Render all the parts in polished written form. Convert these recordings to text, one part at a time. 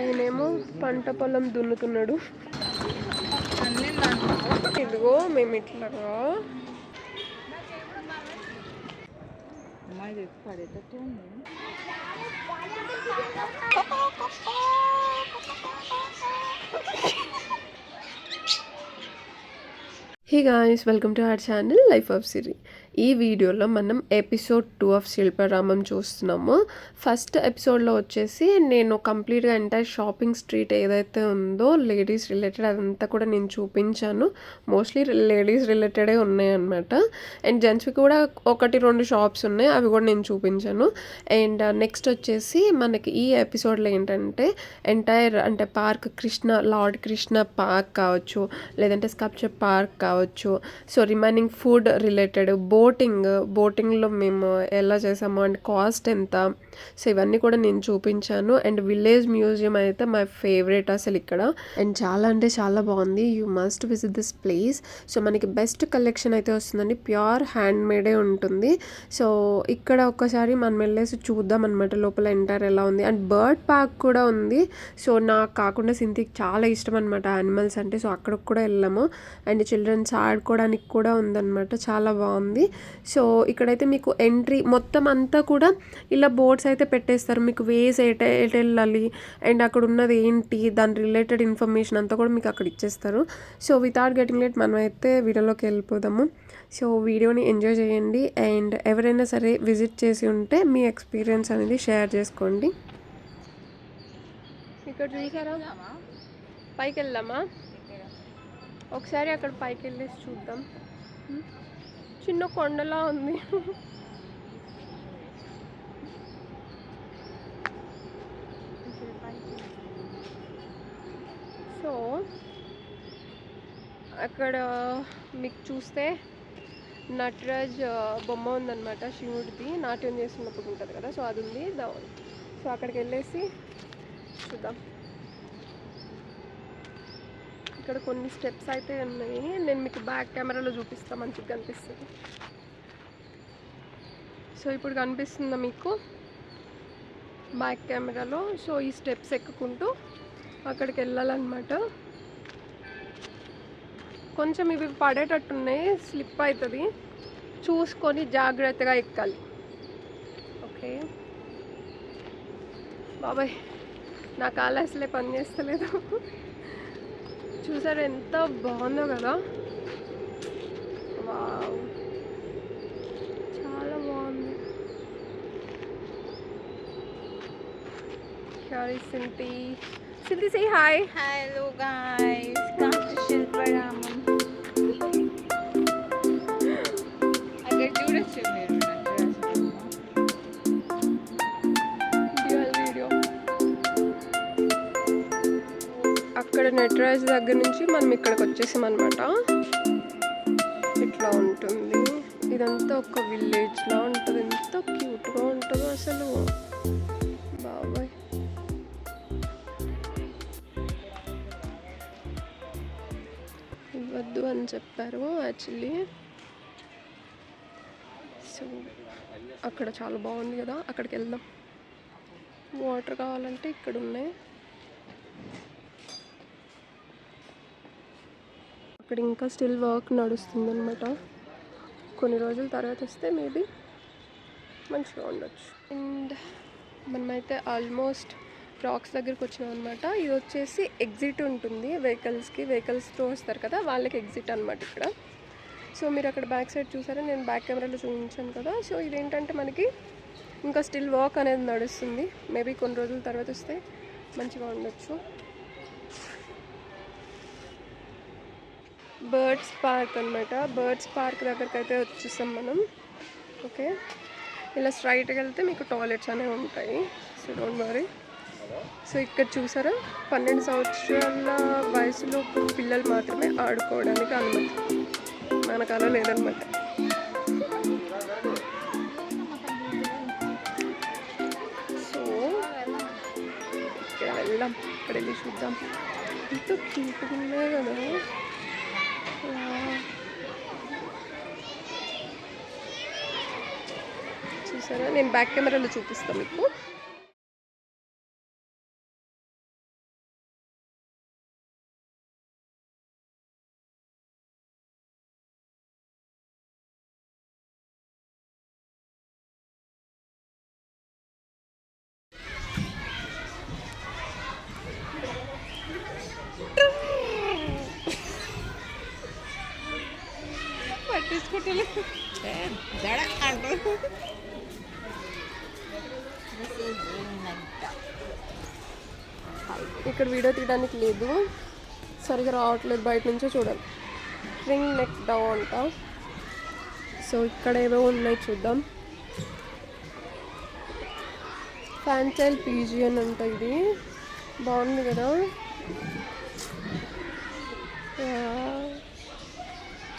ఈయనేమో పంట పొలం దున్నుతున్నాడు. ఇదిగో మేము ఇట్లాగా పడేటట్టు ఉంది. Hey guys, welcome to our channel life of Siri. ఈ వీడియోలో మనం ఎపిసోడ్ 2 ఆఫ్ శిల్పారామం చూస్తున్నాము. ఫస్ట్ ఎపిసోడ్లో వచ్చేసి నేను కంప్లీట్గా ఎంటైర్ షాపింగ్ స్ట్రీట్ ఏదైతే ఉందో లేడీస్ రిలేటెడ్ అదంతా కూడా నేను చూపించాను. మోస్ట్లీ లేడీస్ రిలేటెడే ఉన్నాయన్నమాట. అండ్ జెంట్స్వి కూడా 1-2 షాప్స్ ఉన్నాయి, అవి కూడా నేను చూపించాను. అండ్ నెక్స్ట్ వచ్చేసి మనకి ఈ ఎపిసోడ్లో ఏంటంటే ఎంటైర్ అంటే పార్క్ లార్డ్ కృష్ణ పార్క్ కావచ్చు, లేదంటే స్కల్ప్చర్ పార్క్ కావచ్చు, సో రిమైనింగ్ ఫుడ్ రిలేటెడ్, బోటింగ్లో మేము ఎలా చేసాము అండ్ కాస్ట్ ఎంత, సో ఇవన్నీ కూడా నేను చూపించాను. అండ్ విలేజ్ మ్యూజియం అయితే మై ఫేవరెట్ అసలు ఇక్కడ, అండ్ చాలా అంటే చాలా బాగుంది. You must visit this place. So మనకి బెస్ట్ కలెక్షన్ అయితే వస్తుందండి, ప్యూర్ హ్యాండ్ మేడే ఉంటుంది. సో ఇక్కడ ఒక్కసారి మనం వెళ్ళేసి చూద్దాం అనమాట లోపల ఎంటర్ ఎలా ఉంది. అండ్ బర్డ్ పార్క్ కూడా ఉంది. సో నాకు కాకుండా సింతికి చాలా ఇష్టం అనమాట యానిమల్స్ అంటే, సో అక్కడికి కూడా వెళ్ళాము. అండ్ చిల్డ్రన్స్ ఆడుకోవడానికి కూడా ఉందన్నమాట, చాలా బాగుంది. సో ఇక్కడైతే మీకు ఎంట్రీ మొత్తం అంతా కూడా ఇలా బోర్డ్స్ అయితే పెట్టేస్తారు, మీకు వేస్ ఎటు వెళ్ళాలి అండ్ అక్కడ ఉన్నది ఏంటి దాని రిలేటెడ్ ఇన్ఫర్మేషన్ అంతా కూడా మీకు అక్కడ ఇచ్చేస్తారు. సో వితౌట్ గెటింగ్ లేట్ మనం అయితే వీడియోలోకి వెళ్ళిపోదాము. సో వీడియోని ఎంజాయ్ చేయండి. అండ్ ఎవరైనా సరే విజిట్ చేసి ఉంటే మీ ఎక్స్పీరియన్స్ అనేది షేర్ చేసుకోండి. ఇక్కడ చూసారా, పైకి వెళ్దామా? ఒకసారి అక్కడ పైకి వెళ్ళేసి చూద్దాం. చిన్న కొండలా ఉంది. సో అక్కడ మీకు చూస్తే నటరాజ్ బొమ్మ ఉందన్నమాట, శివుడిది నాట్యం చేస్తున్నప్పుడు ఉంటుంది కదా, సో అది ఉంది. సో అక్కడికి వెళ్ళేసి చూద్దాం. ఇక్కడ కొన్ని స్టెప్స్ అయితే ఉన్నాయి, నేను మీకు బ్యాక్ కెమెరాలో చూపిస్తాను, మంచిగా కనిపిస్తుంది. సో ఇప్పుడు కనిపిస్తుందా మీకు బ్యాక్ కెమెరాలో? సో ఈ స్టెప్స్ ఎక్కుకుంటూ అక్కడికి వెళ్ళాలన్నమాట. కొంచెం ఇవి పడేటట్టున్నాయి, స్లిప్ అవుతుంది, చూసుకొని జాగ్రత్తగా ఎక్కాలి. ఓకే బాబాయ్, నా కాలు అసలే పని చేస్తలేదు. చూసారు ఎంత బాగుందో కదా, వావ్ చాలా బాగుంది. సింతి say hi. Hello guys, come to Shilparamam. అక్కడ చూడొచ్చు మీరు వీడియో. అక్కడ నటరాజ్ దగ్గర నుంచి మనం ఇక్కడికి వచ్చేసామన్నమాట. ఇట్లా ఉంటుంది, ఇదంతా ఒక విలేజ్లా ఉంటుంది, ఎంత క్యూట్గా ఉంటుందో అసలు. బాబాయ్ ఇవ్వద్దు అని చెప్పారు యాక్చువల్లీ. సో అక్కడ చాలా బాగుంది కదా, అక్కడికి వెళ్దాం. వాటర్ కావాలంటే ఇక్కడ ఉన్నాయి. అక్కడ ఇంకా స్టిల్ వర్క్ నడుస్తుంది అనమాట. కొన్ని రోజుల తర్వాత వస్తే మేబీ మంచిగా ఉండొచ్చు. అండ్ మనమైతే ఆల్మోస్ట్ రాక్స్ దగ్గరికి వచ్చినాం అనమాట. ఇది వచ్చేసి ఎగ్జిట్ ఉంటుంది వెహికల్స్తో వస్తారు కదా, వాళ్ళకి ఎగ్జిట్ అనమాట ఇక్కడ. సో మీరు అక్కడ బ్యాక్ సైడ్ చూసారా, నేను బ్యాక్ కెమెరాలో చూపించాను కదా. సో ఇదేంటంటే మనకి ఇంకా స్టిల్ వర్క్ అనేది నడుస్తుంది, మేబీ కొన్ని రోజుల తర్వాత వస్తే మంచిగా ఉండొచ్చు. బర్డ్స్ పార్క్ అనమాట. బర్డ్స్ పార్క్ దగ్గరికి అయితే వచ్చేసాం మనం. ఓకే, ఇలా స్ట్రైట్గా వెళ్తే మీకు టాయిలెట్స్ అనేవి ఉంటాయి, సో డోంట్ వరీ. సో ఇక్కడ చూసారా, 12 సంవత్సరాల వయసులో పిల్లలు మాత్రమే ఆడుకోవడానికి అనుమతి, మనకు అలా లేదనమాట. సో ఇక్కడ వెళ్దాం, ఇక్కడ వెళ్ళి చూద్దాం. ఎంత క్యూట్గా ఉన్నాయి కదా. చూసారా, నేను బ్యాక్ కెమెరాలో చూపిస్తాను మీకు. పట్టించుకుంటలేదు. ఇక్కడ వీడియో తీయడానికి లేదు, సరిగా రావట్లేదు, బయట నుంచే చూడాలి. రింగ్ నెక్ డౌ అంట. సో ఇక్కడ ఏవో ఉన్నాయి చూద్దాం. ఫ్యాన్సైల్ పీజీ అని అంట, ఇది బాగుంది కదా.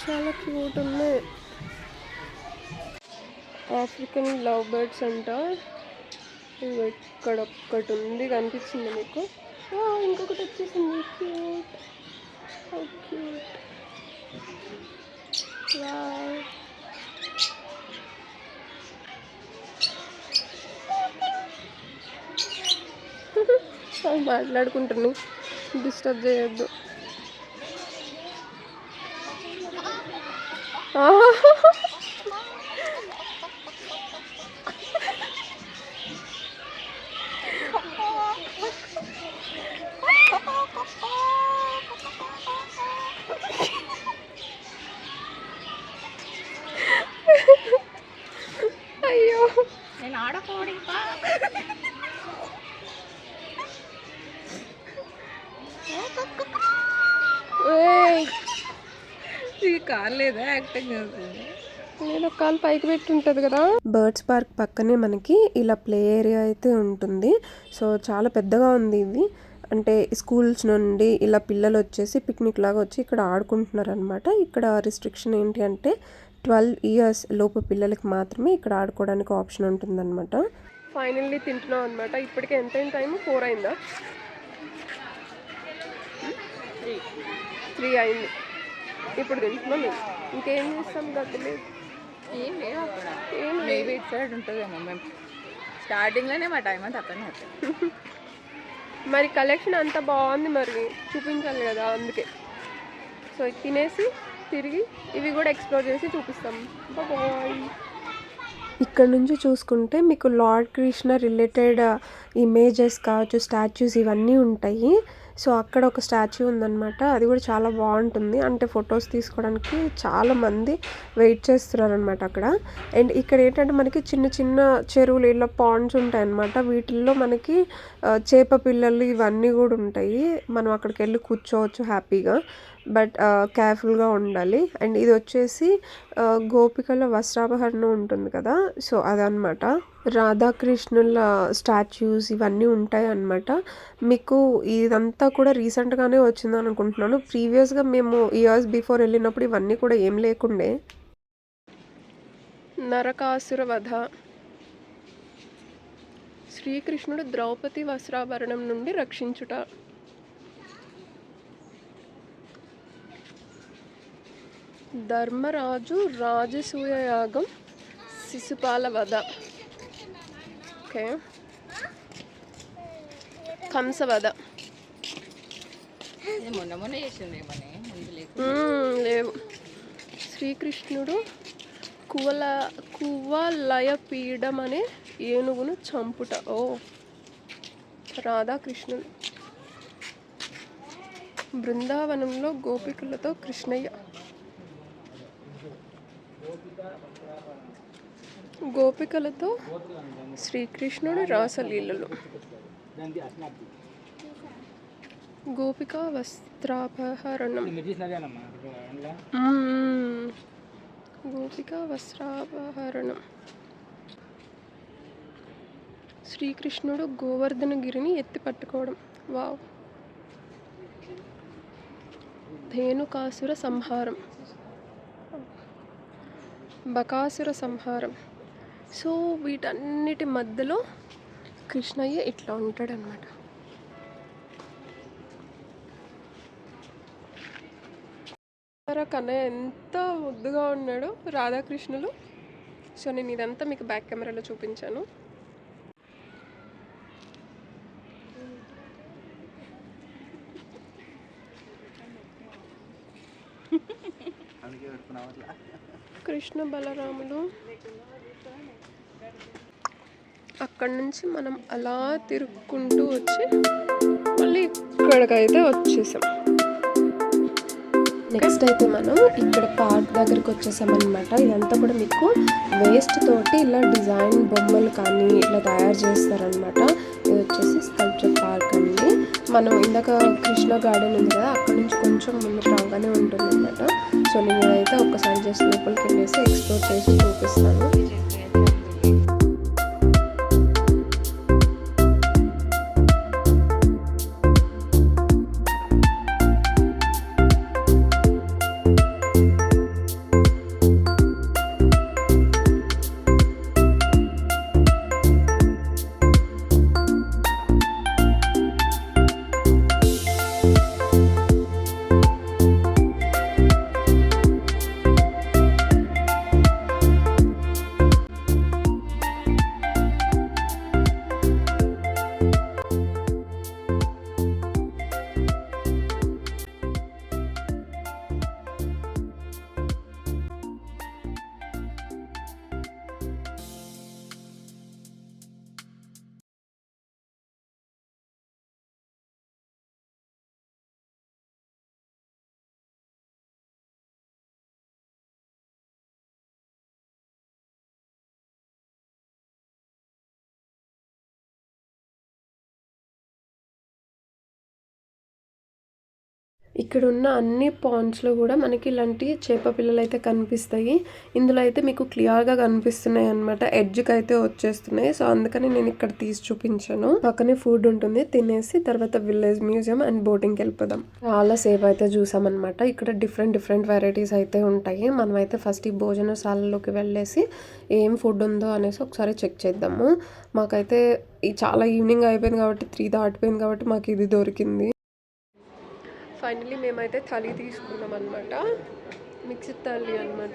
చాలా క్యూట్ ఉన్నాయి. ఆఫ్రికన్ లవ్ బర్డ్స్ అంట. ఇది ఇక్కడ ఒక్కటి ఉంది, కనిపించింది మీకు. ఇంకొకటి వచ్చేసింది, క్యూట్, క్యూట్. మాట్లాడుకుంటున్నాను, డిస్టర్బ్ చేయొద్దు. అయ్యో, నేను ఆడకోడి ఇది కాలేదా యాక్టింగ్ చేస్తుంది. నేను కాలు పైకి పెట్టి ఉంటుంది కదా. బర్డ్స్ పార్క్ పక్కనే మనకి ఇలా ప్లే ఏరియా అయితే ఉంటుంది. సో చాలా పెద్దగా ఉంది ఇది. అంటే స్కూల్స్ నుండి ఇలా పిల్లలు వచ్చేసి పిక్నిక్ లాగా వచ్చి ఇక్కడ ఆడుకుంటున్నారు అనమాట. ఇక్కడ రిస్ట్రిక్షన్ ఏంటి అంటే 12 years లోపు పిల్లలకి మాత్రమే ఇక్కడ ఆడుకోవడానికి ఆప్షన్ ఉంటుందన్నమాట. ఫైనల్లీ తింటున్నాం అనమాట. ఇప్పటికే ఎంత టైం? 4 అయిందా? 3 అయింది. ఇప్పుడు తింటున్నాం. ఇంకేం చేస్తాం, గడ్డలేదు. ఏం లేవు అక్కడ. ఏం మేబీ ఇటు సైడ్ ఉంటుందేమో. మేము స్టార్టింగ్లోనే మా టైం అంతా అక్కడనే అవుతుంది. మరి కలెక్షన్ అంత బాగుంది, మరి చూపించాలి కదా, అందుకే. సో తినేసి తిరిగి ఇవి కూడా ఎక్స్ప్లోర్ చేసి చూపిస్తాం. బాయ్. ఇక్కడ నుంచి చూసుకుంటే మీకు లార్డ్ కృష్ణ రిలేటెడ్ ఇమేజెస్ కావచ్చు, స్టాచ్యూస్ ఇవన్నీ ఉంటాయి. సో అక్కడ ఒక స్టాచ్యూ ఉందన్నమాట, అది కూడా చాలా బాగుంటుంది. అంటే ఫొటోస్ తీసుకోవడానికి చాలా మంది వెయిట్ చేస్తున్నారు అనమాట అక్కడ. అండ్ ఇక్కడ ఏంటంటే మనకి చిన్న చిన్న చెరువులు, ఇలా పాండ్స్ ఉంటాయి అన్నమాట. వీటిల్లో మనకి చేప పిల్లలు ఇవన్నీ కూడా ఉంటాయి. మనం అక్కడికి వెళ్ళి కూర్చోవచ్చు హ్యాపీగా, బట్ కేర్ఫుల్గా ఉండాలి. అండ్ ఇది వచ్చేసి గోపికల వస్త్రాపహరణం ఉంటుంది కదా, సో అదనమాట. రాధాకృష్ణుల స్టాచ్యూస్ ఇవన్నీ ఉంటాయి అన్నమాట. మీకు ఇదంతా కూడా రీసెంట్గానే వచ్చింది అనుకుంటున్నాను. ప్రీవియస్గా మేము ఇయర్స్ బిఫోర్ వెళ్ళినప్పుడు ఇవన్నీ కూడా ఏం లేకుండే. నరకాసుర వధ. శ్రీకృష్ణుడు ద్రౌపది వస్త్రాభరణం నుండి రక్షించుట. ధర్మరాజు రాజసూయ యాగం, శిశుపాల వధ. ఓకే. కంసవధ. లేవు. శ్రీకృష్ణుడు కువలయపీఠం అనే ఏనుగును చంపుట. ఓ. రాధాకృష్ణుడు. బృందావనంలో గోపికలతో కృష్ణయ్య. గోపికలతో శ్రీకృష్ణుడి రాసలీలలు. గోపిక వస్త్రాపహరణం. గోపిక వస్త్రాపహరణం. శ్రీకృష్ణుడు గోవర్ధనగిరిని ఎత్తి పట్టుకోవడం. వావ్. ధేనుకాసుర సంహారం. బకాసుర సంహారం. సో వీటన్నిటి మధ్యలో కృష్ణయ్య ఇట్లా ఉంటాడనమాట. కన్నయ్య ఎంత ముద్దుగా ఉన్నాడో. రాధాకృష్ణులు సో నేను ఇదంతా మీకు బ్యాక్ కెమెరాలో చూపించాను. కృష్ణ బలరాములు. అక్కడి నుంచి మనం అలా తిరుక్కుంటూ వచ్చి మళ్ళీ ఇక్కడికైతే వచ్చేసాం. నెక్స్ట్ అయితే మనం ఇక్కడ పార్క్ దగ్గరికి వచ్చేసామన్నమాట. ఇదంతా కూడా మీకు వేస్ట్ తోటి ఇలా డిజైన్ బొమ్మలు కానీ ఇట్లా తయారు చేస్తారనమాట. ఇది వచ్చేసి స్కల్ప్చర్ పార్క్ అండి. మనం ఇందాక కృష్ణ గార్డెన్ ఉంది కదా, అక్కడ నుంచి కొంచెం ముందుకు రాగానే ఉంటుంది అనమాట. సో నేను అయితే ఒక్కసారి జస్ట్ లోపలికి వెళ్ళేసి ఎక్స్ప్లోర్ చేసి చూపిస్తాను. ఇక్కడ ఉన్న అన్ని పాండ్స్లో కూడా మనకి ఇలాంటి చేప పిల్లలు అయితే కనిపిస్తాయి. ఇందులో అయితే మీకు క్లియర్గా కనిపిస్తున్నాయి అనమాట. ఎడ్జ్కి అయితే వచ్చేస్తున్నాయి. సో అందుకని నేను ఇక్కడ తీసి చూపించాను. పక్కనే ఫుడ్ ఉంటుంది, తినేసి తర్వాత విలేజ్ మ్యూజియం అండ్ బోటింగ్కి వెళ్ళిపోదాం. చాలా సేపు అయితే చూసామన్నమాట. ఇక్కడ డిఫరెంట్ వెరైటీస్ అయితే ఉంటాయి. మనమైతే ఫస్ట్ ఈ భోజనశాలలోకి వెళ్ళేసి ఏం ఫుడ్ ఉందో అనేసి ఒకసారి చెక్ చేద్దాము. మాకైతే చాలా ఈవినింగ్ అయిపోయింది కాబట్టి 3 దాటిపోయింది కాబట్టి మాకు ఇది దొరికింది. ఫైనలీ మేమైతే థాలీ తీసుకున్నాం అనమాట. మిక్స్డ్ థాలీ అనమాట.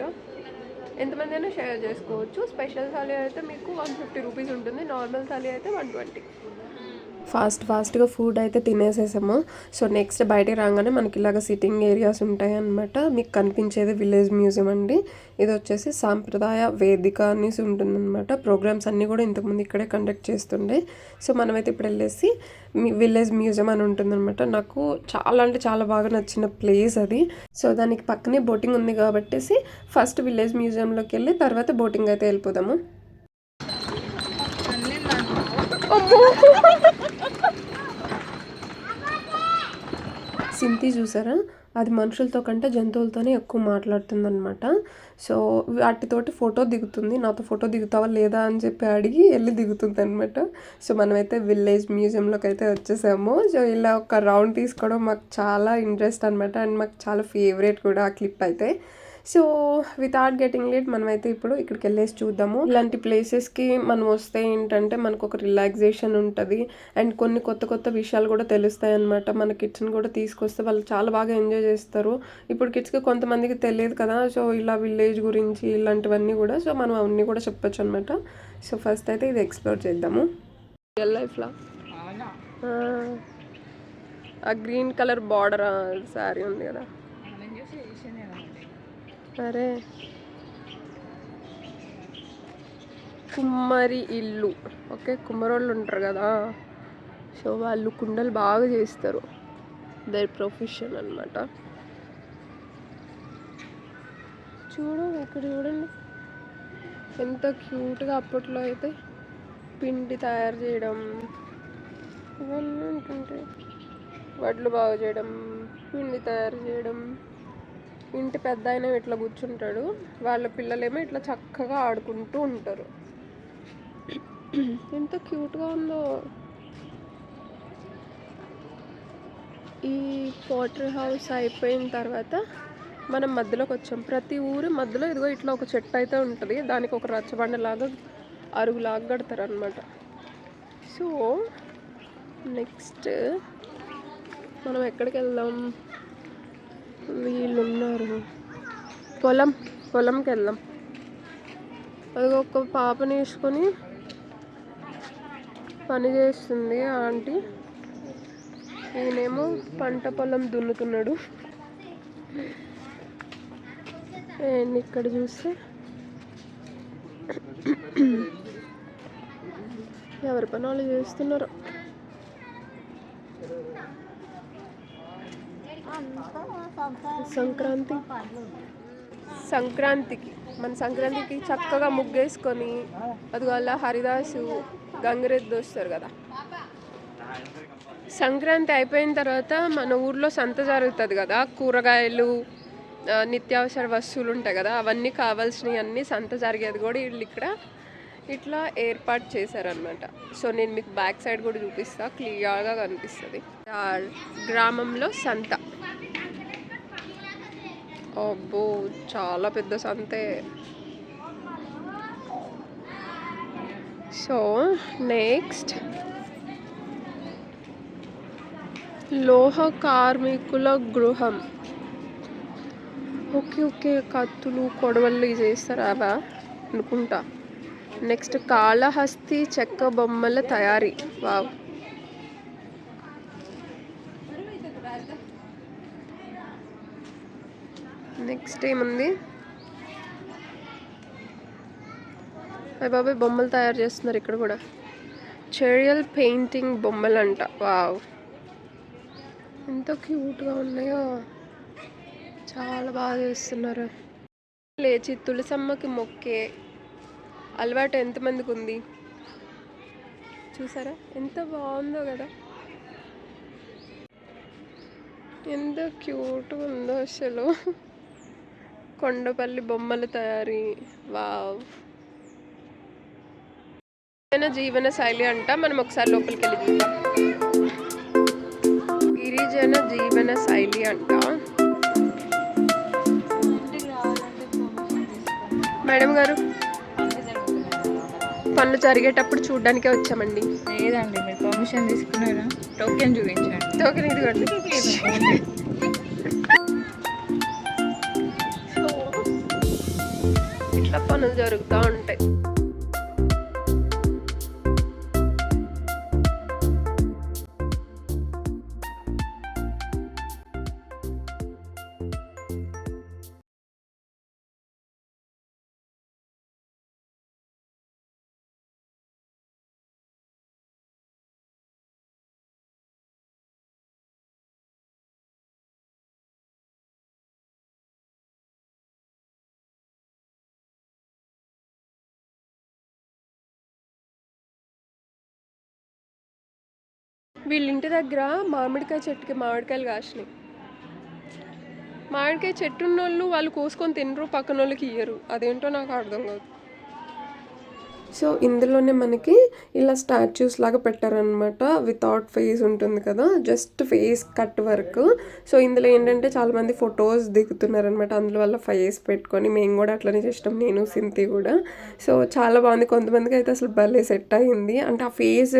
ఎంతమంది అయినా షేర్ చేసుకోవచ్చు. స్పెషల్ థాలీ అయితే మీకు 150 రూపీస్ ఉంటుంది. నార్మల్ థాలీ అయితే 120. ఫాస్ట్గా ఫుడ్ అయితే తినేసేసాము. సో నెక్స్ట్ బయటికి రాగానే మనకి ఇలాగ సిట్టింగ్ ఏరియాస్ ఉంటాయి అన్నమాట. మీకు కనిపించేది విలేజ్ మ్యూజియం అండి. ఇది వచ్చేసి సాంప్రదాయ వేదిక అనేసి ఉంటుందన్నమాట. ప్రోగ్రామ్స్ అన్నీ కూడా ఇంతకుముందు ఇక్కడే కండక్ట్ చేస్తుండే. సో మనమైతే ఇప్పుడు వెళ్ళేసి విలేజ్ మ్యూజియం అని ఉంటుందన్నమాట. నాకు చాలా బాగా నచ్చిన ప్లేస్ అది. సో దానికి పక్కనే బోటింగ్ ఉంది కాబట్టి ఫస్ట్ విలేజ్ మ్యూజియంలోకి వెళ్ళి తర్వాత బోటింగ్ అయితే వెళ్ళిపోదాము. సింతి చూసారా, అది మనుషులతో కంటే జంతువులతోనే ఎక్కువ మాట్లాడుతుందన్నమాట. సో వాటితోటి ఫోటో దిగుతుంది. నాతో ఫోటో దిగుతావా లేదా అని చెప్పి అడిగి వెళ్ళి దిగుతుంది అనమాట. సో మనమైతే విలేజ్ మ్యూజియంలోకి అయితే వచ్చేసాము. సో ఇలా ఒక రౌండ్ తీసుకోవడం మాకు చాలా ఇంట్రెస్ట్ అనమాట. అండ్ మాకు చాలా ఫేవరెట్ కూడా ఆ క్లిప్ అయితే. సో వితౌట్ గెటింగ్ లేట్ మనమైతే ఇప్పుడు ఇక్కడికి వెళ్ళేసి చూద్దాము. ఇలాంటి ప్లేసెస్కి మనం వస్తే ఏంటంటే మనకు ఒక రిలాక్సేషన్ ఉంటుంది. అండ్ కొన్ని కొత్త విషయాలు కూడా తెలుస్తాయి అన్నమాట. మన కిడ్స్ని కూడా తీసుకొస్తే వాళ్ళు చాలా బాగా ఎంజాయ్ చేస్తారు. ఇప్పుడు కిడ్స్కి కొంతమందికి తెలియదు కదా. సో ఇలా విలేజ్ గురించి ఇలాంటివన్నీ కూడా సో మనం అవన్నీ కూడా చెప్పొచ్చు అనమాట. సో ఫస్ట్ అయితే ఇది ఎక్స్ప్లోర్ చేద్దాము. రియల్ లైఫ్లో ఆ గ్రీన్ కలర్ బార్డర్ శారీ ఉంది కదా. అరే కుమ్మరి ఇల్లు. ఓకే, కుమ్మరోళ్ళు ఉంటారు కదా. సో వాళ్ళు కుండలు బాగా చేస్తారు. దర్ ప్రొఫెషన్ అనమాట. ఇక్కడ చూడండి ఎంత క్యూట్గా. అప్పట్లో అయితే పిండి తయారు చేయడం ఇవన్నీ ఉంటుంటాయి. వడ్లు బాగా చేయడం, పిండి తయారు చేయడం. ఇంటి పెద్ద ఆయన ఇట్లా కూర్చుంటాడు, వాళ్ళ పిల్లలేమో ఇట్లా చక్కగా ఆడుకుంటూ ఉంటారు. ఎంత క్యూట్గా ఉందో. ఈ వాటర్ హౌస్ అయిపోయిన తర్వాత మనం మధ్యలోకి వచ్చాం. ప్రతి ఊరి మధ్యలో ఇదిగో ఇట్లా ఒక చెట్టు అయితే ఉంటుంది. దానికి ఒక రచ్చబండలాగా అరుగులాగా కడతారు అనమాట. సో నెక్స్ట్ మనం ఎక్కడికి వెళ్దాం? వీళ్ళు ఉన్నారు, పొలంకి వెళ్దాం. అది ఒక పాపని వేసుకొని పని చేస్తుంది ఆంటీ. ఈయనేమో పంట పొలం దున్నుతున్నాడు. అండ్ ఇక్కడ చూస్తే ఎవరి పని వాళ్ళు చేస్తున్నారు. సంక్రాంతికి మన సంక్రాంతికి చక్కగా ముగ్గేసుకొని అదిగోలా హరిదాసు గంగిరెద్దు వస్తారు కదా. సంక్రాంతి అయిపోయిన తర్వాత మన ఊర్లో సంత జరుగుతుంది కదా, కూరగాయలు నిత్యావసర వస్తువులు ఉంటాయి కదా, అవన్నీ కావాల్సినవి అన్నీ సంత జరిగేది కూడా వీళ్ళు ఇక్కడ ఇట్లా ఏర్పాటు చేశారనమాట. సో నేను మీకు బ్యాక్ సైడ్ కూడా చూపిస్తా, క్లియర్గా కనిపిస్తుంది. గ్రామంలో సంత. అబ్బో చాలా పెద్ద సంతే. సో నెక్స్ట్ లోహ కార్మికుల గృహం. ఓకే కత్తులు కొడవళ్ళు చేస్తారు అవా అనుకుంటా. నెక్స్ట్ కాళహస్తి చెక్క బొమ్మల తయారీ. వావ్. నెక్స్ట్ ఏముంది? అయ్య బాబాయ్ బొమ్మలు తయారు చేస్తున్నారు ఇక్కడ కూడా. చెరియల్ పెయింటింగ్ బొమ్మలు అంట. వావ్ ఎంత క్యూట్గా ఉన్నాయో, చాలా బాగా చేస్తున్నారు. లేచి తులసమ్మకి మొక్కే అలవాటు ఎంతమందికి ఉంది చూసారా, ఎంత బాగుందో కదా, ఎంత క్యూట్గా ఉందో అసలు. కొండపల్లి బొమ్మల తయారీ. వావ్. జీవన శైలి అంట. మనం ఒకసారి లోపలికి వెళ్ళి చూద్దాం. గిరిజన జీవన శైలి అంట. మేడం గారు పనులు జరిగేటప్పుడు చూడడానికే వచ్చామండి. లేదండి, మీరు పర్మిషన్ తీసుకున్నారా? టోకెన్ చూపించండి. టోకెన్ ఇదిగోండి. ఇట్లా పనులు జరుగుతూ ఉంటాయి. వీళ్ళ ఇంటి దగ్గర మామిడికాయ చెట్టుకి మామిడికాయలు కాసినాయి. మామిడికాయ చెట్టు ఉన్నోళ్ళు వాళ్ళు కోసుకొని తినరు, పక్కన వాళ్ళకి ఇయ్యరు. అదేంటో నాకు అర్థం కాదు. సో ఇందులోనే మనకి ఇలా స్టాచ్యూస్ లాగా పెట్టారనమాట. వితౌట్ ఫేస్ ఉంటుంది కదా, just face cut work. So ఇందులో ఏంటంటే చాలామంది ఫొటోస్ దిగుతున్నారనమాట. అందులో వల్ల ఫేస్ పెట్టుకొని మేము కూడా అట్లనే చేసినాం, నేను సింతి కూడా. సో చాలా బాగుంది. కొంతమందికి అయితే అసలు భలే సెట్ అయింది. అంటే ఆ ఫేస్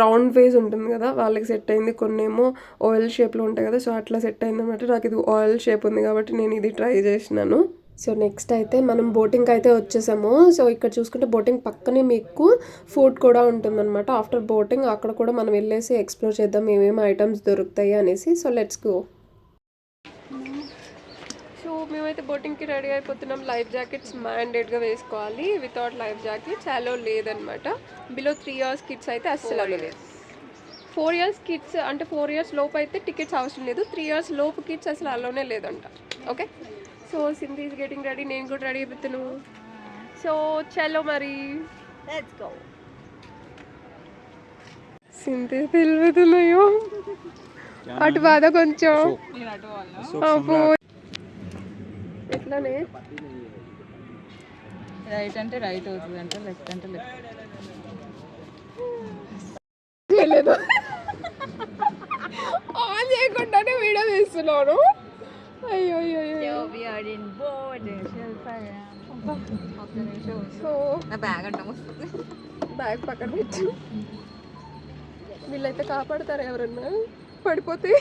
రౌండ్ ఫేస్ ఉంటుంది కదా, వాళ్ళకి సెట్ అయింది. కొన్ని ఏమో ఆయిల్ షేప్లో ఉంటాయి కదా, సో అట్లా సెట్ అయింది అనమాట. నాకు ఇది ఆయిల్ షేప్ ఉంది కాబట్టి నేను ఇది ట్రై చేసినాను. సో నెక్స్ట్ అయితే మనం బోటింగ్కి అయితే వచ్చేసాము. సో ఇక్కడ చూసుకుంటే బోటింగ్ పక్కనే మీకు ఫుడ్ కూడా ఉంటుందన్నమాట. ఆఫ్టర్ బోటింగ్ అక్కడ కూడా మనం వెళ్ళేసి ఎక్స్ప్లోర్ చేద్దాం ఏమేమి ఐటమ్స్ దొరుకుతాయి అనేసి. So let's go. సో మేమైతే బోటింగ్కి రెడీ అయిపోతున్నాం. లైఫ్ జాకెట్స్ మ్యాండేట్గా వేసుకోవాలి. వితౌట్ లైఫ్ జాకెట్స్ అలో లేదనమాట. బిలో 3 years కిడ్స్ అయితే అస్సలు లేదు. 4 years కిడ్స్ అంటే 4 years లోపు అయితే టికెట్స్ అవసరం లేదు. 3 years లోపు కిడ్స్ అసలు అలోనే లేదంట. Okay. So Sindhi is getting ready, నేను కూడా రెడీ అయిపోతాను. సో చలో మరి లెట్స్ గో. సింధీ తెలియదున్నాయో అటు బాధ కొంచెం ఎట్లానే. రైట్ అంటే రైట్ అవుతుంది, అంటే లెఫ్ట్ అంటే లెఫ్ట్. ఆన్ చేయకుండానే వీడియో తీస్తున్నాను. అయ్యో సో బ్యాగ్ పక్కన పెట్టి వీళ్ళైతే కాపాడతారు ఎవరన్నా పడిపోతే.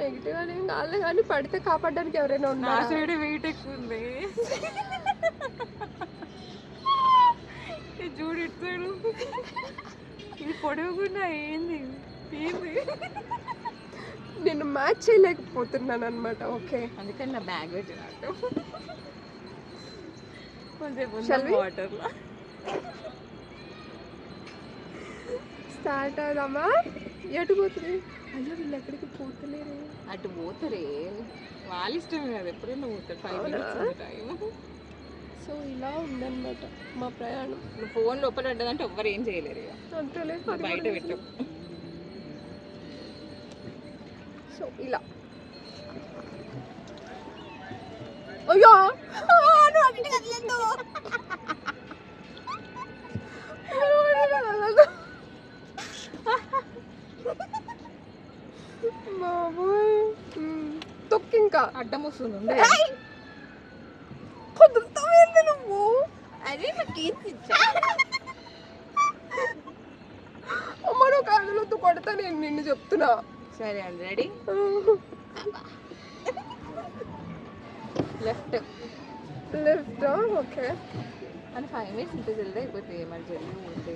నెగిటివ్ అని ఏం కాదు కానీ పడితే కాపాడడానికి ఎవరైనా నా ఉన్నారా? సైడ్ వెయిట్ ఎక్కువ ఉంది. ఈ చూడు ఇటు సైడు ఇది పొడవుకున్నా ఏంది ఏంది నేను మ్యాచ్ చేయలేకపోతున్నాను అనమాట. ఓకే, అందుకని నా బ్యాగ్ పెట్టినట్టు Shall కొంచెం we? వాటర్లో స్టార్ట్ అవుదామా? ఎటు పోతుంది? అయ్యో వీళ్ళు ఎక్కడికి పోతలేరు. అటు పోతారే వాళ్ళ ఇష్టమే కదా, ఎప్పుడైనా పోతారు. 5 అవునా? minutes time. సో ఇలా ఉందన్నమాట మా ప్రయాణం. నువ్వు ఫోన్ లోపల పడ్డదంటే ఎవ్వరు ఏం చేయలేరు ఇక. అంతేలే, నువ్వు బయట పెట్టు. సో ఇలా అయ్యో బాబోయ్, తొక్కింకా అడ్డం వస్తుంది ఉండే. కుదురుతావేంది నువ్వు? అదే నాకు ఇచ్చా. అమ్మ నువ్వు కాదులతో కొడతా, నేను నిన్ను చెప్తున్నా. సరే అండి, రెడీ. Left left. ఓకే అని 5 minutes ఇంత జల్దీ అయిపోతాయి, మరి జల్దీ పోతే.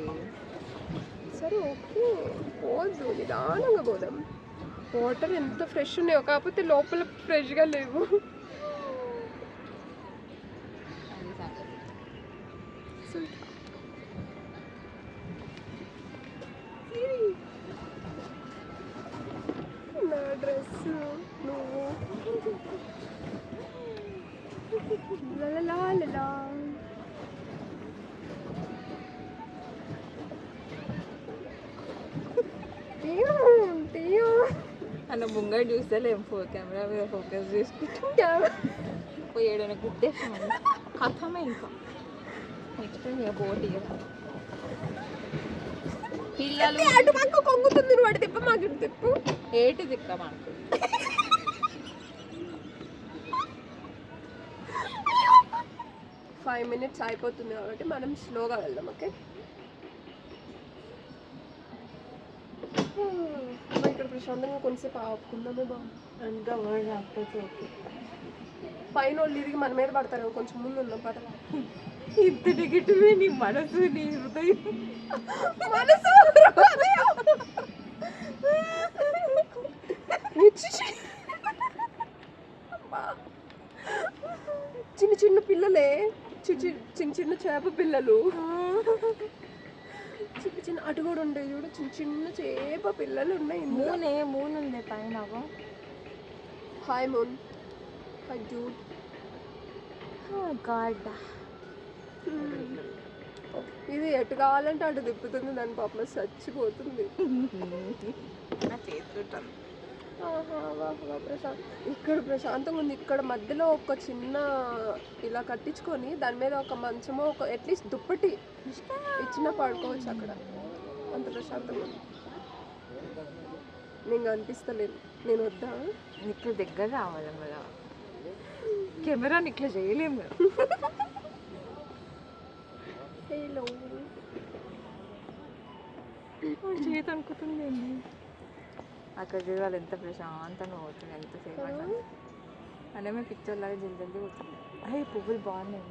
సరే ఓకే, పోదు నిదానంగా పోదాం. వాటర్ ఎంత ఫ్రెష్ ఉన్నాయో, కాకపోతే లోపల ఫ్రెష్గా లేవు. అది సంగతి. సో నా డ్రెస్ నువ్వు లలలా. అన్న ముంగడు చూస్తలేం, కెమెరా మీద ఫోకస్ చేసుకుంటా పోయాడని ఉద్దేశం కథమే. ఇంకా నెక్స్ట్ టైం ఇక పోటీ పిల్లలు అటు పక్క కొంగుతుంది, నువ్వు అటు తిప్ప మాకు ఇటు తిప్పు. ఏటి దిక్క మనకు. 5 minutes అయిపోతుంది కాబట్టి మనం స్లోగా వెళ్దాం. ఓకే, ఇక్కడ ప్రశాంతంగా కొంచెంసేపు ఆపుకుందామే బాబు. ఇంకా వర్డ్ ఆఫ్టర్ పైన వాళ్ళు ఇరిగి మన మీద పడతారు, కొంచెం ముందు ఉన్నాం పద. ఇంత నెగిటివే నీ మనసు, నీ హృదయం. మనసు చిన్న చిన్న పిల్లలే, చిన్న చిన్న చేప పిల్లలు, చిన్న చిన్న అటు కూడా ఉండే చూడు, చిన్న చిన్న చేప పిల్లలు ఉన్నాయి. మూన్ ఉంది పైన. Hi moon, hi Dude. God ఇది ఎటు కావాలంటే అటు తిప్పుతుంది, దాని పాపం చచ్చిపోతుంది. నా చేతుంటాను. ఇక్కడ ప్రశాంతంగా ఉంది. ఇక్కడ మధ్యలో ఒక చిన్న ఇలా కట్టించుకొని దాని మీద ఒక మంచమో ఒక అట్లీస్ట్ దుప్పటి ఇచ్చిన పడుకోవచ్చు అక్కడ. అంత ప్రశాంతంగా ఉంది. నేను అనిపిస్తలేదు, నేను వద్దా? ఇక్కడ దగ్గర రావాలి కదా, కెమెరాని ఇట్లా చేయలేము. హలో చేతి అనుకుతుంది. అక్కడ చూడాలి ఎంత ప్రశాంతంగా పోతుంది, ఎంతసేపు అంటే మేము పిక్చర్ లాగా జల్దీ జల్దీ పోతుంది. అయ్యి పువ్వులు బాగున్నాయి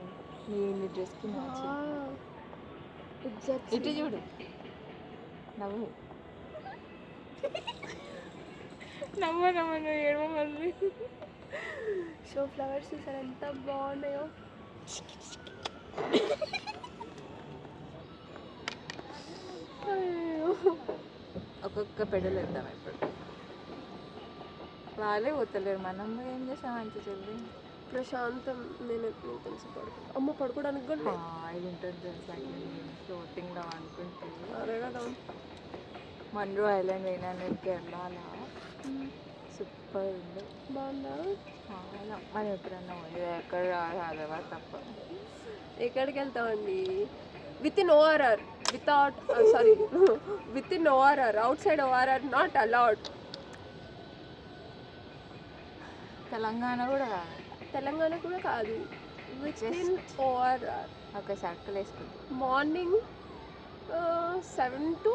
నీ డ్రెస్కి మ్యాచ్. ఇటు చూడు, నవ్వు నవ్వు ఏడవమల్లి. షో ఫ్లవర్స్ చూసారు ఎంత బాగున్నాయో. ఒక్కొక్క పెడలు వేద్దాం ఇప్పుడు. వాళ్ళే పోతలేరు, మనం ఏం చేసాం అంత జల్దీ. ప్రశాంతం. నేను కొంచెం పడుకుంటా. అమ్మ పడుకోవడానికి కూడా ఇది ఉంటుంది తెలుసా, ఫ్లోటింగ్లో అనుకుంటే. అదే కదా. మండ్రు ఐలాండ్ అయినా కేరళలో సూపర్ ఉంది, బాగుందా? చాలా. మనం ఎప్పుడన్నా ఉంది ఎక్కడ హైదరాబాద్ తప్ప. ఎక్కడికి వెళ్తామండి? With in ORR, without sorry with in ORR, out side ORR not allowed. Telangana కూడా కాదు, తెలంగాణ కూడా కాదు, విత్ ఇన్ ఓఆర్ఆర్. ఒక సర్కిల్ వేసుకుంటాం. మార్నింగ్ 7 to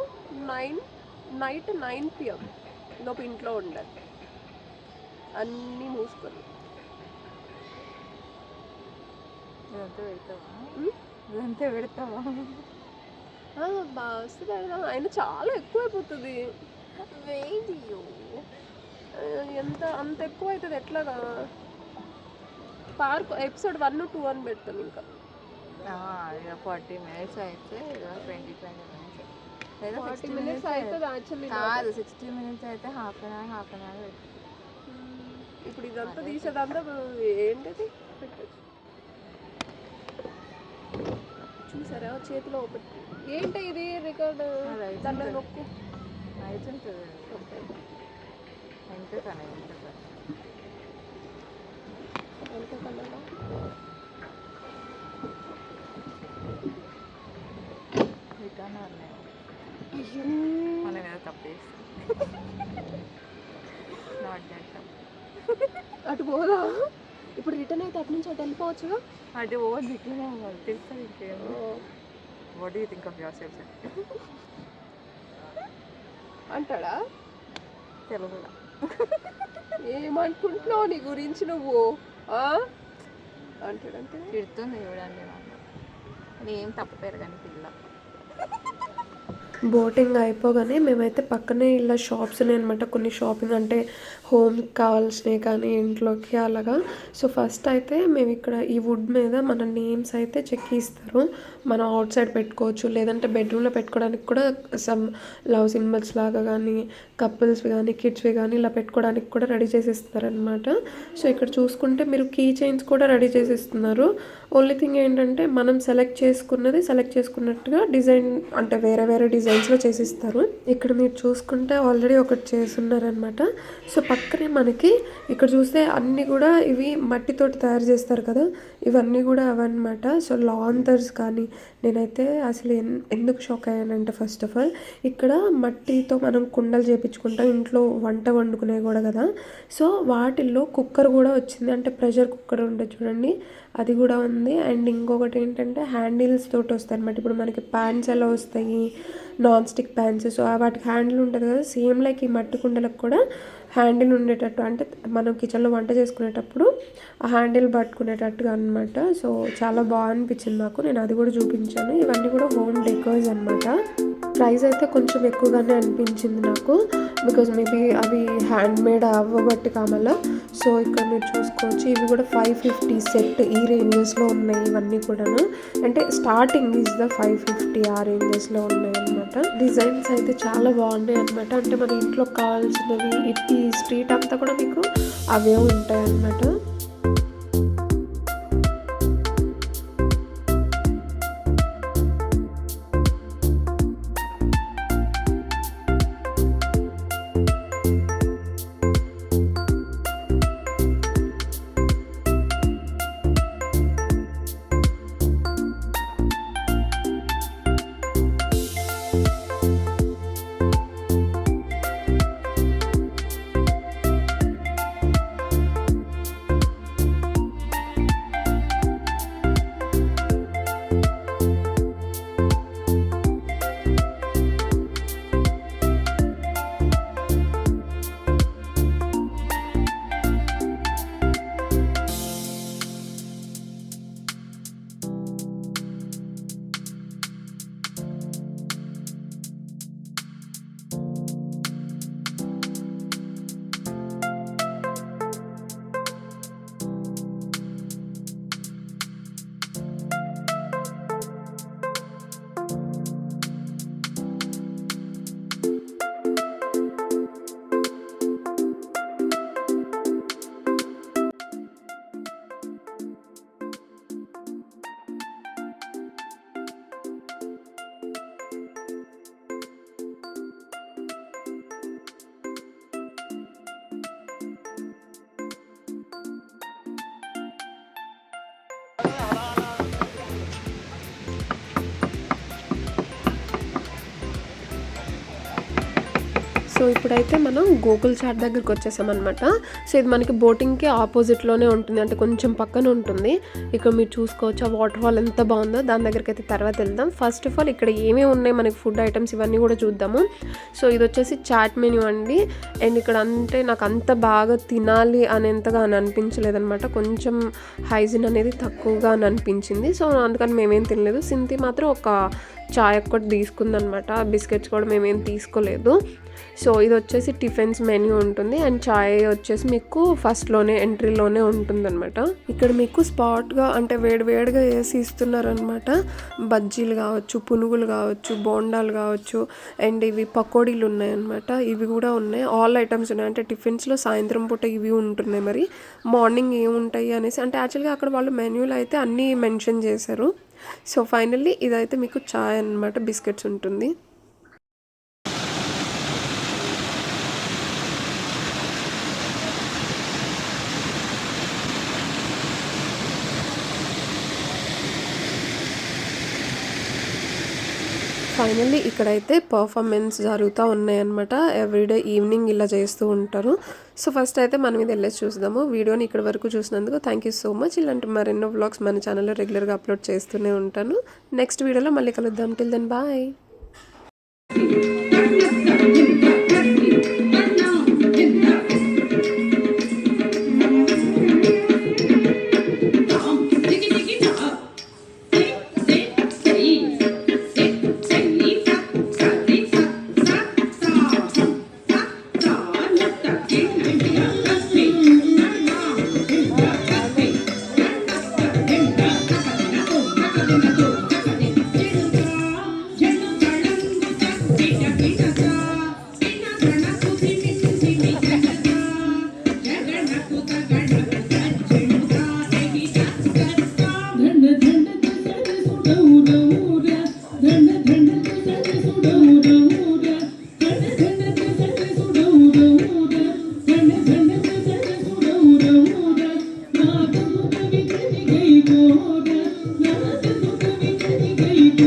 9, నైట్ 9 PM లోపు ఇంట్లో ఉండాలి. అన్నీ మూసుకొని. ఇదంతా పెడతావా? ఉమ్, ఇదంతా పెడతావా? బాగా పెడదాం, అయినా చాలా ఎక్కువైపోతుంది. వీడియో ఎంత అంత ఎక్కువ అవుతుంది ఎట్లాగా. పార్క్ ఎపిసోడ్ 1, 2 అని పెడతాం ఇంకా. ఇక 40 minutes అయితే ఇక 20 minutes లేదా 40 60 minutes minutes అవుతుంది యాక్చువల్లీ. కాదు 60 minutes అయితే హాఫ్ అన్ అవర్ ఇప్పుడు ఇదంతా తీసేదంతా ఏంటిది పెట్టచ్చు. చూసారా చేతిలో ఒకటి ఏంటి ఇది రికార్డు, దాని నొక్కు అవుతుంటుంది. ఓకే. ఎంత కన్నా ఎంత కన్నా రిటర్న్ మనం ఏదో తప్పు చేస్తాం. నాట్ దట్ తప్పు. అటు పోదా. ఇప్పుడు రిటర్న్ అయితే అటు నుంచి అటు వెళ్ళిపోవచ్చుగా. అటు ఓవర్ దిక్కునే తెలుస్తుంది ఇంకేం. What do you think of your self అంటాడా తెలుగులో? ఏమనుకుంటున్నావు నీ గురించి నువ్వు అంటాడంటే. తిడుతుంది చూడండి నాకు. అది ఏం తప్పు పెరగని పిల్ల. బోటింగ్ అయిపోగానే మేమైతే పక్కనే ఇలా షాప్స్ ఉన్నాయన్నమాట. కొన్ని షాపింగ్ అంటే హోమ్కి కావాల్సినవి కానీ ఇంట్లోకి అలాగా. సో ఫస్ట్ అయితే మేము ఇక్కడ ఈ వుడ్ మీద మన నేమ్స్ అయితే చెక్కిస్తారు. మనం అవుట్ సైడ్ పెట్టుకోవచ్చు, లేదంటే బెడ్రూమ్లో పెట్టుకోవడానికి కూడా సమ్ లవ్ సింబల్స్ లాగా కానీ కపుల్స్వి కానీ కిడ్స్వి కానీ ఇలా పెట్టుకోవడానికి కూడా రెడీ చేసిస్తారనమాట. సో ఇక్కడ చూసుకుంటే మీరు కీ చైన్స్ కూడా రెడీ చేసిస్తున్నారు. ఓన్లీ థింగ్ ఏంటంటే మనం సెలెక్ట్ చేసుకున్నట్టుగా డిజైన్ అంటే వేరే వేరే డిజైన్స్లో చేసిస్తారు. ఇక్కడ మీరు చూసుకుంటే ఆల్రెడీ ఒకటి చేస్తున్నారనమాట. సో పక్కనే మనకి ఇక్కడ చూస్తే అన్నీ కూడా ఇవి మట్టితోటి తయారు చేస్తారు కదా, ఇవన్నీ కూడా అవన్నమాట. సో లాంతర్స్ కానీ నేనైతే అసలు ఎందుకు షాక్ అయ్యానంటే ఫస్ట్ ఆఫ్ ఆల్ ఇక్కడ మట్టితో మనం కుండలు చేపించుకుంటాం ఇంట్లో వంట వండుకునేవి కూడా కదా. సో వాటిల్లో కుక్కర్ కూడా వచ్చింది, అంటే ప్రెషర్ కుక్కర్ ఉంటుంది చూడండి, అది కూడా ఉంది. అండ్ ఇంకొకటి ఏంటంటే హ్యాండిల్స్ తోటి వస్తాయి అనమాట. ఇప్పుడు మనకి ప్యాన్స్ ఎలా వస్తాయి, నాన్ స్టిక్ ప్యాన్స్, సో వాటికి హ్యాండిల్ ఉంటుంది కదా, సేమ్ లైక్ ఈ మట్టి కుండలకు కూడా హ్యాండిల్ ఉండేటట్టు, అంటే మనం కిచెన్లో వంట చేసుకునేటప్పుడు ఆ హ్యాండిల్ పట్టుకునేటట్టుగా అనమాట. సో చాలా బాగా అనిపించింది నాకు, నేను అది కూడా చూపించాను. ఇవన్నీ కూడా హోమ్ డెకర్స్ అనమాట. ప్రైస్ అయితే కొంచెం ఎక్కువగానే అనిపించింది నాకు, బికాజ్ మేబీ అవి హ్యాండ్ మేడ్ అవ్వబట్టి కామల్లా. సో ఇక్కడ మీరు చూసుకోవచ్చు ఇవి కూడా 550 సెట్ ఈ రేంజెస్లో ఉన్నాయి. ఇవన్నీ కూడాను అంటే స్టార్టింగ్ ఈజ్ ద 550 ఆ రేంజెస్లో ఉన్నాయి అనమాట. డిజైన్స్ అయితే చాలా బాగున్నాయి అనమాట. అంటే మన ఇంట్లో కావాల్సినవి ఈ స్ట్రీట్ అంతా కూడా మీకు అవే ఉంటాయి అన్నమాట. సో ఇప్పుడైతే మనం గోకుల్ చాట్ దగ్గరికి వచ్చేసామన్నమాట. సో ఇది మనకి బోటింగ్కి ఆపోజిట్లోనే ఉంటుంది, అంటే కొంచెం పక్కన ఉంటుంది. ఇక్కడ మీరు చూసుకోవచ్చు ఆ వాటర్ ఫాల్ ఎంత బాగుందో. దాని దగ్గరికి అయితే తర్వాత వెళ్దాం. ఫస్ట్ ఆఫ్ ఆల్ ఇక్కడ ఏమేమి ఉన్నాయి మనకి ఫుడ్ ఐటమ్స్ ఇవన్నీ కూడా చూద్దాము. సో ఇది వచ్చేసి చాట్ మెన్యూ అండి. అండ్ ఇక్కడ అంటే నాకు అంత బాగా తినాలి అనేంతగా అని అనిపించలేదన్నమాట. కొంచెం హైజీన్ అనేది తక్కువగా అని అనిపించింది. సో అందుకని మేమేం తినలేదు. సింతి మాత్రం ఒక చాయ్ ఒక్కటి తీసుకుందనమాట. బిస్కెట్స్ కూడా మేమేం తీసుకోలేదు. సో ఇది వచ్చేసి టిఫిన్స్ మెన్యూ ఉంటుంది. అండ్ చాయ్ వచ్చేసి మీకు ఫస్ట్లోనే ఎంట్రీలోనే ఉంటుందన్నమాట. ఇక్కడ మీకు స్పాట్గా అంటే వేడివేడిగా వేసి ఇస్తున్నారనమాట. బజ్జీలు కావచ్చు, పునుగులు కావచ్చు, బోండాలు కావచ్చు, అండ్ ఇవి పకోడీలు ఉన్నాయన్నమాట. ఇవి కూడా ఉన్నాయి. ఆల్ ఐటమ్స్ ఉన్నాయి. అంటే టిఫిన్స్లో సాయంత్రం పూట ఇవి ఉంటున్నాయి. మరి మార్నింగ్ ఏముంటాయి అనేసి అంటే యాక్చువల్గా అక్కడ వాళ్ళు మెన్యూలో అయితే అన్నీ మెన్షన్ చేశారు. సో ఫైనల్లీ ఇదైతే మీకు చాయ్ అన్నమాట, బిస్కెట్స్ ఉంటుంది. ఫైనల్లీ ఇక్కడైతే పర్ఫార్మెన్స్ జరుగుతూ ఉన్నాయన్నమాట. ఎవ్రీడే ఈవినింగ్ ఇలా చేస్తూ ఉంటారు. సో ఫస్ట్ అయితే మనం ఇది వెళ్ళేసి చూద్దాము. వీడియోని ఇక్కడ వరకు చూసినందుకు థ్యాంక్ యూ సో మచ్. ఇలాంటి మరెన్నో వ్లాగ్స్ మన ఛానల్లో రెగ్యులర్గా అప్లోడ్ చేస్తూనే ఉంటాను. నెక్స్ట్ వీడియోలో మళ్ళీ కలుద్దాం. Till then bye.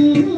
Go